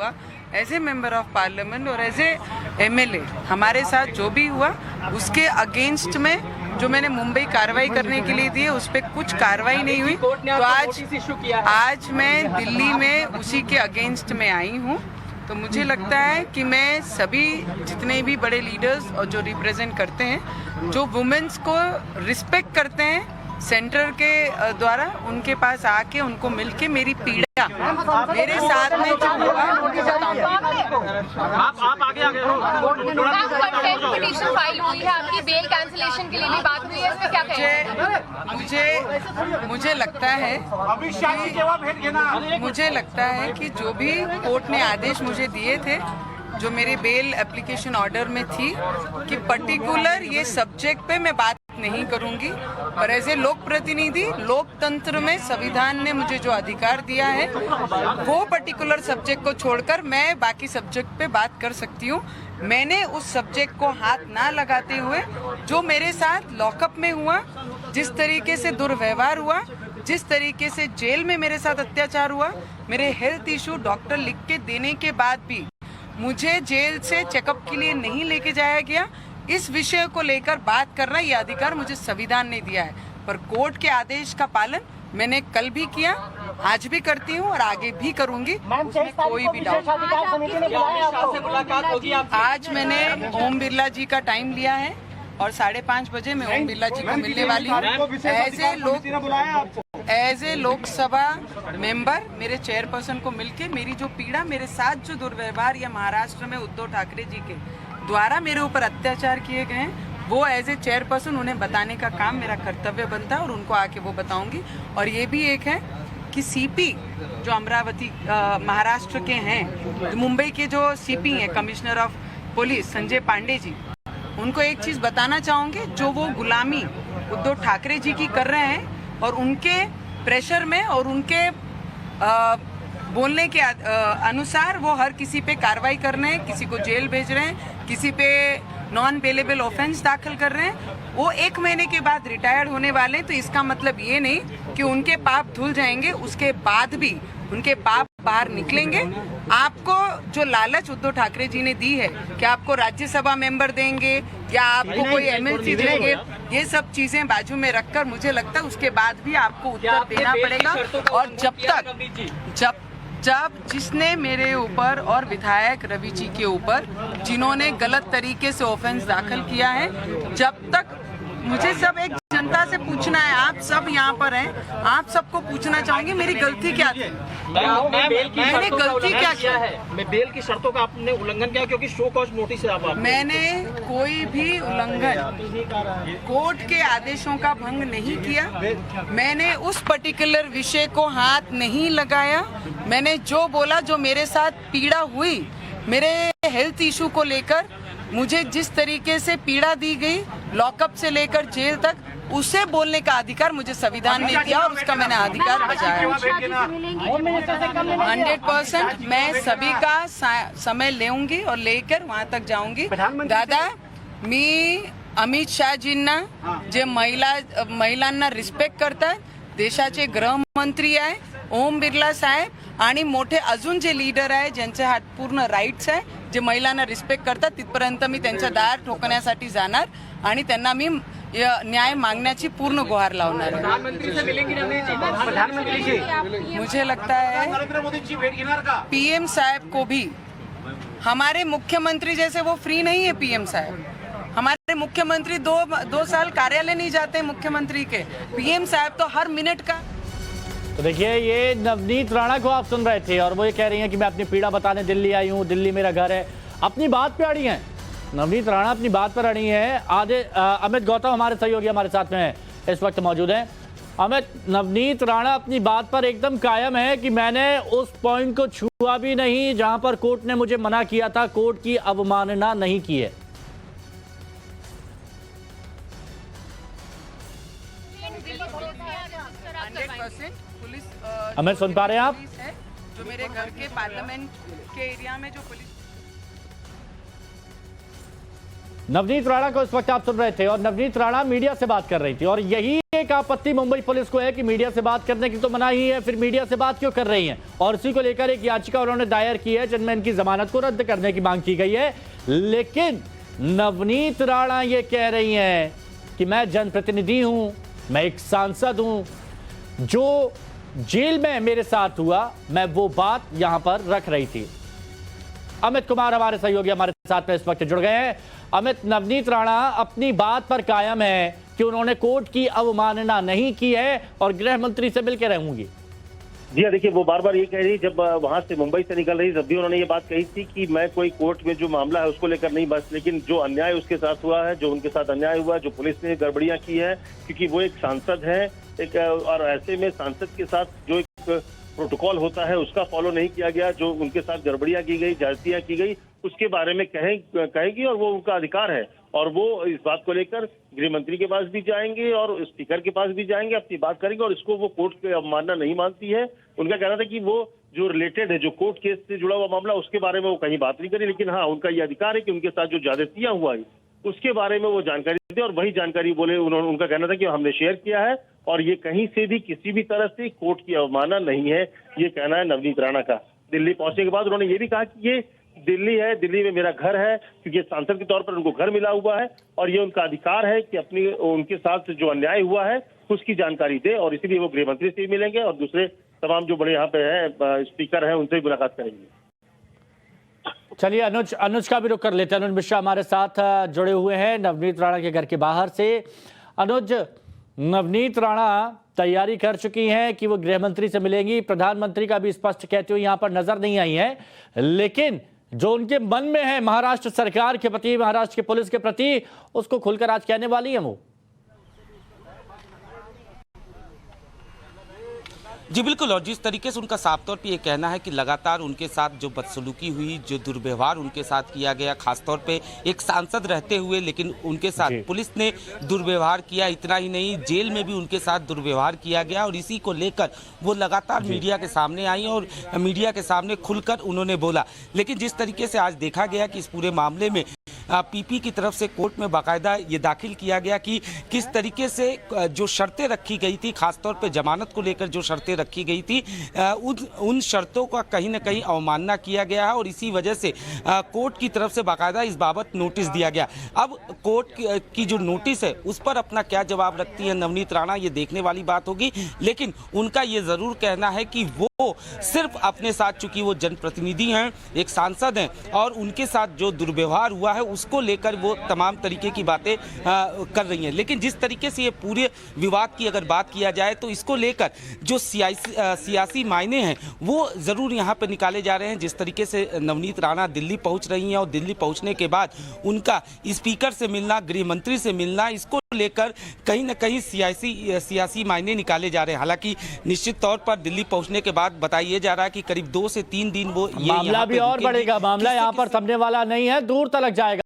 हुआ, as a member of parliament और as a MLA हमारे साथ जो भी हुआ उसके अगेंस्ट में जो मैंने मुंबई कार्रवाई करने के लिए दी है उस पर कुछ कार्रवाई नहीं हुई। तो आज मैं दिल्ली में उसी के अगेंस्ट में आई हूँ। तो मुझे लगता है कि मैं सभी जितने भी बड़े लीडर्स और जो रिप्रेजेंट करते हैं, जो वुमेन्स को रिस्पेक्ट करते हैं सेंटर के द्वारा, उनके पास आके उनको मिलके मेरी पीड़ा मेरे साथ में जो हुआ आप आगे पिटीशन फाइल हुई है, आपकी बेल कैंसिलेशन के लिए भी बात हुई है, इसमें क्या कहेंगे? मुझे लगता है कि जो भी कोर्ट ने आदेश मुझे दिए थे, जो मेरे बेल एप्लीकेशन ऑर्डर में थी कि पर्टिकुलर ये सब्जेक्ट पे मैं बात नहीं करूंगी, पर एज ए लोक प्रतिनिधि लोकतंत्र में संविधान ने मुझे जो अधिकार दिया है वो पर्टिकुलर सब्जेक्ट को छोड़कर मैं बाकी सब्जेक्ट पे बात कर सकती हूँ। मैंने उस सब्जेक्ट को हाथ ना लगाते हुए जो मेरे साथ लॉकअप में हुआ, जिस तरीके से दुर्व्यवहार हुआ, जिस तरीके से जेल में मेरे साथ अत्याचार हुआ, मेरे हेल्थ इशू डॉक्टर लिख के देने के बाद भी मुझे जेल से चेकअप के लिए नहीं लेके जाया गया, इस विषय को लेकर बात करना ये अधिकार मुझे संविधान ने दिया है। पर कोर्ट के आदेश का पालन मैंने कल भी किया, आज भी करती हूँ और आगे भी करूंगी, उसमें कोई भी डाउट नहीं। आज मैंने ओम बिरला जी का टाइम लिया है और 5:30 बजे मैं ओम बिरला जी को मिलने वाली हूँ। एज ए लोकसभा मेंबर मेरे चेयरपर्सन को मिलके मेरी जो पीड़ा, मेरे साथ जो दुर्व्यवहार या महाराष्ट्र में उद्धव ठाकरे जी के द्वारा मेरे ऊपर अत्याचार किए गए हैं, वो एज ए चेयरपर्सन उन्हें बताने का काम मेरा कर्तव्य बनता है और उनको आके वो बताऊंगी। और ये भी एक है कि CP जो अमरावती महाराष्ट्र के हैं, मुंबई के जो CP हैं commissioner of police Sanjay Pandey ji, उनको एक चीज़ बताना चाहूँगी, जो वो गुलामी उद्धव ठाकरे जी की कर रहे हैं और उनके प्रेशर में और उनके बोलने के अनुसार वो हर किसी पे कार्रवाई कर रहे हैं, किसी को जेल भेज रहे हैं, किसी पे नॉन बेलेबल ऑफेंस दाखिल कर रहे हैं। वो 1 महीने के बाद रिटायर्ड होने वाले हैं, तो इसका मतलब ये नहीं कि उनके पाप धुल जाएंगे, उसके बाद भी उनके पाप बाहर निकलेंगे। आपको जो लालच उद्धव ठाकरे जी ने दी है कि आपको राज्यसभा मेंबर देंगे या आपको कोई MLC देंगे, ये सब चीजें बाजू में रखकर मुझे लगता है उसके बाद भी आपको उत्तर देना पड़ेगा। और जब जिसने मेरे ऊपर और विधायक रवि जी के ऊपर जिन्होंने गलत तरीके से ऑफेंस दाखिल किया है, जब तक मुझे सब एक जनता से पूछना है, आप सब यहाँ पर हैं, आप सबको पूछना चाहूंगी मेरी गलती क्या थी, मैंने गलती क्या किया है। मैं बेल की शर्तों का आपने उल्लंघन किया क्योंकि शो कॉज नोटिस है आप। मैंने कोई भी उल्लंघन, कोर्ट के आदेशों का भंग नहीं किया, मैंने उस पर्टिकुलर विषय को हाथ नहीं लगाया। मैंने जो बोला, जो मेरे साथ पीड़ा हुई, मेरे हेल्थ इशू को लेकर मुझे जिस तरीके से पीड़ा दी गई लॉकअप से लेकर जेल तक, उसे बोलने का अधिकार मुझे संविधान ने दिया और उसका मैंने अधिकार बचाया। 100% मैं सभी का समय लेऊंगी और लेकर वहां तक जाऊंगी। दादा, मी अमित शहाजींना जे महिलांना रिस्पेक्ट करतात, देशाचे गृहमंत्री आहे ओम बिर्ला साहेब आणि मोठे अजून जे लीडर आहे ज्यांचे हात पूर्ण राईट्स आहे, जे महिलांना रिस्पेक्ट करतात, तिथपर्यंत मी त्यांच्या दार ठोकण्यासाठी जाणार आणि त्यांना मी न्याय मांगण्याची पूर्ण गुहार लावणार आहे। मुझे लगता है PM साहब को भी, हमारे मुख्यमंत्री जैसे वो फ्री नहीं है PM साहब। हमारे मुख्यमंत्री दो साल कार्यालय नहीं जाते मुख्यमंत्री के, PM साहब तो हर मिनट का। तो देखिए, ये नवनीत राणा को आप सुन रहे थे और वो ये कह रही हैं कि मैं अपनी पीड़ा बताने दिल्ली आई हूँ, दिल्ली मेरा घर है। अपनी बात पे अड़ी हैं नवनीत राणा, अपनी बात पर अड़ी हैं। आधे अमित गौतम हमारे सहयोगी हमारे साथ में हैं, इस वक्त मौजूद हैं। अमित, नवनीत राणा अपनी बात पर एकदम कायम है कि मैंने उस पॉइंट को छुआ भी नहीं जहां पर कोर्ट ने मुझे मना किया था, कोर्ट की अवमानना नहीं की है। अमित, सुन पा रहे हैं आप? जो मेरे घर के पार्लियामेंट के एरिया में जो पुलिस नवनीत राणा को इस वक्त आप सुन रहे थे और नवनीत राणा मीडिया से बात कर रही थी और यही एक आपत्ति मुंबई पुलिस को है कि मीडिया से बात करने की तो मनाही है, फिर मीडिया से बात क्यों कर रही हैं। और इसी को लेकर एक याचिका उन्होंने दायर की है जिनमें इनकी जमानत को रद्द करने की मांग की गई है। लेकिन नवनीत राणा ये कह रही हैं कि मैं जनप्रतिनिधि हूं, मैं एक सांसद हूं, जो जेल में मेरे साथ हुआ मैं वो बात यहां पर रख रही थी। अमित कुमार हमारे सहयोगी हमारे साथ में इस वक्त जुड़ गए हैं। अमित, नवनीत राणा अपनी बात पर कायम है कि उन्होंने कोर्ट की अवमानना नहीं की है और गृह मंत्री से मिलकर रहूंगी। जी हाँ, देखिए वो बार बार ये कह रही, जब वहां से मुंबई से निकल रही तब भी उन्होंने ये बात कही थी कि मैं कोई कोर्ट में जो मामला है उसको लेकर नहीं, बस लेकिन जो अन्याय उसके साथ हुआ है, जो उनके साथ अन्याय हुआ, जो पुलिस ने गड़बड़ियां की है, क्योंकि वो एक सांसद है एक, और ऐसे में सांसद के साथ जो एक प्रोटोकॉल होता है उसका फॉलो नहीं किया गया, जो उनके साथ गड़बड़ियां की गई, ज्यादतियां की गई, उसके बारे में कहेगी और वो उनका अधिकार है। और वो इस बात को लेकर गृह मंत्री के पास भी जाएंगे और स्पीकर के पास भी जाएंगे, अपनी बात करेंगे। और इसको वो कोर्ट की अवमानना नहीं मानती है। उनका कहना था कि वो जो रिलेटेड है, जो कोर्ट केस से जुड़ा हुआ मामला, उसके बारे में वो कहीं बात नहीं करी, लेकिन हाँ उनका ये अधिकार है कि उनके साथ जो ज्यादतियां हुआ है उसके बारे में वो जानकारी दे। और वही जानकारी बोले उनका कहना था कि हमने शेयर किया है और ये कहीं से भी किसी भी तरह से कोर्ट की अवमानना नहीं है, ये कहना है नवनीत राणा का। दिल्ली पहुंचने के बाद उन्होंने ये भी कहा कि ये दिल्ली है, दिल्ली में मेरा घर है, क्योंकि सांसद के तौर पर उनको घर मिला हुआ है और ये उनका अधिकार है कि अपनी उनके साथ जो अन्याय हुआ है उसकी जानकारी दे। और इसीलिए वो गृह मंत्री से भी मिलेंगे और दूसरे तमाम जो बड़े यहाँ पे हैं स्पीकर हैं उनसे भी मुलाकात करेंगे। चलिए अनुज का भी रुख कर लेते हैं। अनुज मिश्रा हमारे साथ जुड़े हुए हैं नवनीत राणा के घर के बाहर से। अनुज, नवनीत राणा तैयारी कर चुकी हैं कि वो गृह मंत्री से मिलेंगी, प्रधानमंत्री का भी स्पष्ट कहते हुए यहां पर नजर नहीं आई है, लेकिन जो उनके मन में है महाराष्ट्र सरकार के प्रति, महाराष्ट्र की पुलिस के प्रति, उसको खुलकर आज कहने वाली है वो। जी बिल्कुल, और जिस तरीके से उनका साफ तौर पे ये कहना है कि लगातार उनके साथ जो बदसलूकी हुई, जो दुर्व्यवहार उनके साथ किया गया, खासतौर पे एक सांसद रहते हुए, लेकिन उनके साथ पुलिस ने दुर्व्यवहार किया। इतना ही नहीं, जेल में भी उनके साथ दुर्व्यवहार किया गया और इसी को लेकर वो लगातार मीडिया के सामने आई और मीडिया के सामने खुलकर उन्होंने बोला। लेकिन जिस तरीके से आज देखा गया कि इस पूरे मामले में पीपी की तरफ से कोर्ट में बाकायदा ये दाखिल किया गया कि किस तरीके से जो शर्तें रखी गई थी, खासतौर पे जमानत को लेकर जो शर्तें रखी गई थी, उन शर्तों का कहीं ना कहीं अवमानना किया गया है और इसी वजह से कोर्ट की तरफ से बाकायदा इस बाबत नोटिस दिया गया। अब कोर्ट की जो नोटिस है उस पर अपना क्या जवाब रखती है नवनीत राणा, ये देखने वाली बात होगी। लेकिन उनका ये ज़रूर कहना है कि वो सिर्फ अपने साथ, चूंकि वो जनप्रतिनिधि हैं, एक सांसद हैं, और उनके साथ जो दुर्व्यवहार हुआ है उसको लेकर वो तमाम तरीके की बातें कर रही हैं। लेकिन जिस तरीके से ये पूरे विवाद की अगर बात किया जाए तो इसको लेकर जो सियासी मायने हैं वो ज़रूर यहाँ पर निकाले जा रहे हैं। जिस तरीके से नवनीत राणा दिल्ली पहुँच रही हैं और दिल्ली पहुँचने के बाद उनका स्पीकर से मिलना, गृह मंत्री से मिलना, इसको लेकर कहीं ना कहीं सियासी मायने निकाले जा रहे हैं। हालांकि निश्चित तौर पर दिल्ली पहुंचने के बाद बताया जा रहा है कि करीब 2 से 3 दिन वो ये मामला भी और बढ़ेगा। मामला यहाँ पर थमने वाला नहीं है, दूर तक जाएगा।